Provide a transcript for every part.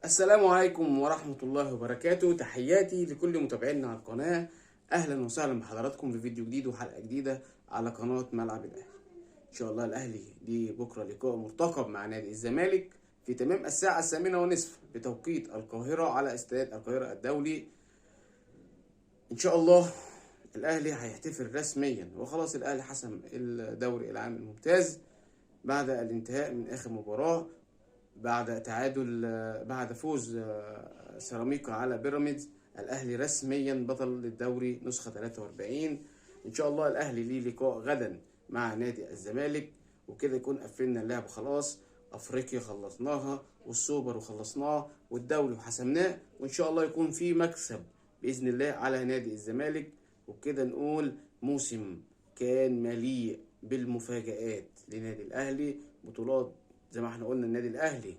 السلام عليكم ورحمة الله وبركاته. تحياتي لكل متابعينا على القناة. أهلا وسهلا بحضراتكم في فيديو جديد وحلقة جديدة على قناة ملعب الأهلي. إن شاء الله الأهلي ليه بكرة لقاء مرتقب مع نادي الزمالك في تمام الساعة 8:30 بتوقيت القاهرة على استاد القاهرة الدولي. إن شاء الله الأهلي هيحتفل رسميا، وخلاص الأهلي حسم الدوري العام الممتاز بعد الانتهاء من آخر مباراة، بعد تعادل، بعد فوز سيراميكا على بيراميدز. الاهلي رسميا بطل للدوري نسخه 43. ان شاء الله الاهلي ليه لقاء غدا مع نادي الزمالك، وكده يكون قفلنا اللعب خلاص. افريقيا خلصناها، والسوبر وخلصناه، والدوري وحسمناه، وان شاء الله يكون في مكسب باذن الله على نادي الزمالك. وبكده نقول موسم كان مليء بالمفاجآت لنادي الاهلي. بطولات زي ما احنا قلنا، النادي الاهلي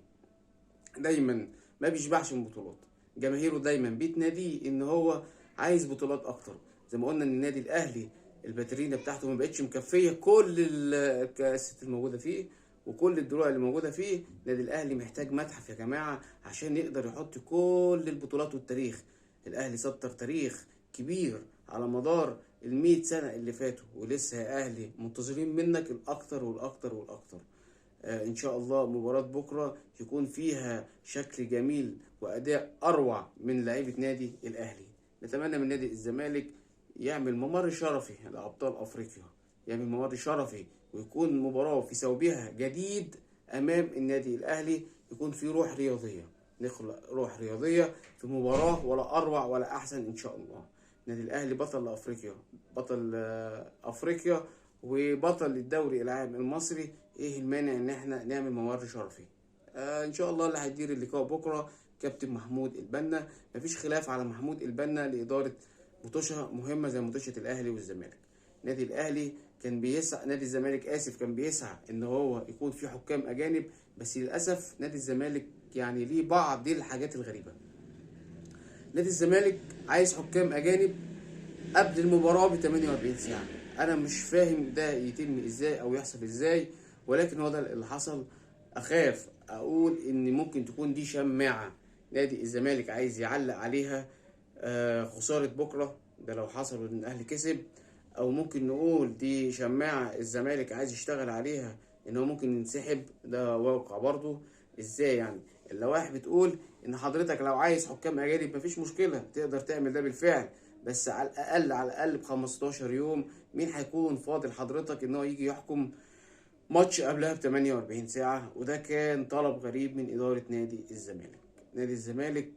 دايما ما بيشبعش من بطولات، جماهيره دايما بتناديه ان هو عايز بطولات اكتر. زي ما قلنا ان النادي الاهلي الباترينا بتاعته ما بقتش مكفيه كل الكاسات الموجوده فيه وكل الدروع اللي موجوده فيه. النادي الاهلي محتاج متحف يا جماعه عشان يقدر يحط كل البطولات والتاريخ. الاهلي سطر تاريخ كبير على مدار ال100 سنه اللي فاتوا، ولسه يا اهلي منتظرين منك الاكتر والاكتر والاكتر. ان شاء الله مباراة بكرة يكون فيها شكل جميل واداء اروع من لعيبة نادي الاهلي. نتمنى من نادي الزمالك يعمل ممر شرفي لابطال افريقيا، يعمل ممر شرفي ويكون مباراة في ثوبها جديد امام النادي الاهلي. يكون في روح رياضية، نخلق روح رياضية في مباراة، ولا اروع ولا احسن ان شاء الله. النادي الاهلي بطل افريقيا، بطل افريقيا، وبطل الدوري العام المصري. ايه المانع ان احنا نعمل ممر شرفي؟ ان شاء الله اللي هيدير اللقاء بكره كابتن محمود البنا. مفيش خلاف على محمود البنا لاداره مطوشه مهمه زي مطوشه الاهلي والزمالك. نادي الاهلي كان بيسعى، نادي الزمالك اسف، كان بيسعى ان هو يكون في حكام اجانب، بس للاسف نادي الزمالك يعني ليه بعض دي الحاجات الغريبه. نادي الزمالك عايز حكام اجانب قبل المباراة ب 48 ساعة. أنا مش فاهم ده يتم إزاي أو يحصل إزاي، ولكن هو ده اللي حصل. أخاف أقول إن ممكن تكون دي شماعة نادي الزمالك عايز يعلق عليها خسارة بكرة، ده لو حصل وإن الأهلي كسب. أو ممكن نقول دي شماعة الزمالك عايز يشتغل عليها إن هو ممكن ينسحب، ده واقع برضه. إزاي يعني؟ اللوائح بتقول إن حضرتك لو عايز حكام أجانب مفيش مشكلة، تقدر تعمل ده بالفعل، بس على الاقل على الاقل ب 15 يوم. مين هيكون فاضل حضرتك ان هو يجي يحكم ماتش قبلها ب 48 ساعه؟ وده كان طلب غريب من اداره نادي الزمالك. نادي الزمالك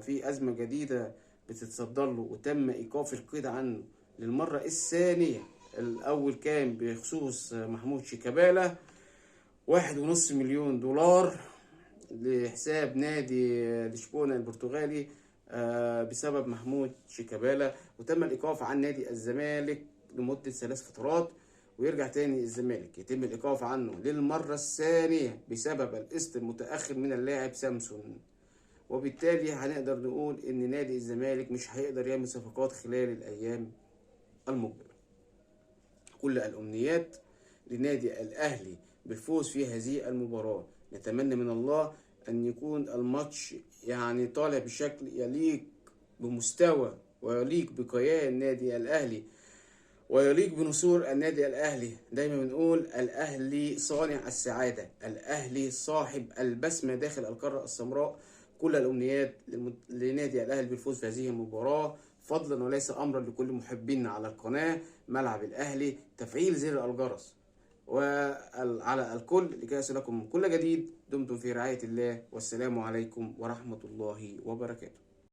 في ازمه جديده بتتصدر له، وتم ايقاف القيد عنه للمره الثانيه. الاول كان بخصوص محمود شيكابالا، 1.5 مليون دولار لحساب نادي لشبونة البرتغالي بسبب محمود شيكابالا. وتم الإيقاف عن نادي الزمالك لمدة 3 فترات، ويرجع تاني الزمالك يتم الإيقاف عنه للمرة الثانية بسبب القسط المتأخر من اللاعب سامسون. وبالتالي هنقدر نقول إن نادي الزمالك مش هيقدر يعمل صفقات خلال الأيام المقبلة. كل الأمنيات لنادي الأهلي بالفوز في هذه المباراة. نتمنى من الله أن يكون الماتش يعني طالع بشكل يليق بمستوى ويليق بكيان النادي الأهلي ويليق بنسور النادي الأهلي. دايما بنقول الأهلي صانع السعادة، الأهلي صاحب البسمة داخل القارة السمراء. كل الأمنيات لنادي الأهلي بالفوز في هذه المباراة، فضلا وليس أمرا لكل محبينا على القناة ملعب الأهلي تفعيل زر الجرس، وعلى الكل لكي يصل لكم كل جديد. دمتم في رعاية الله، والسلام عليكم ورحمة الله وبركاته.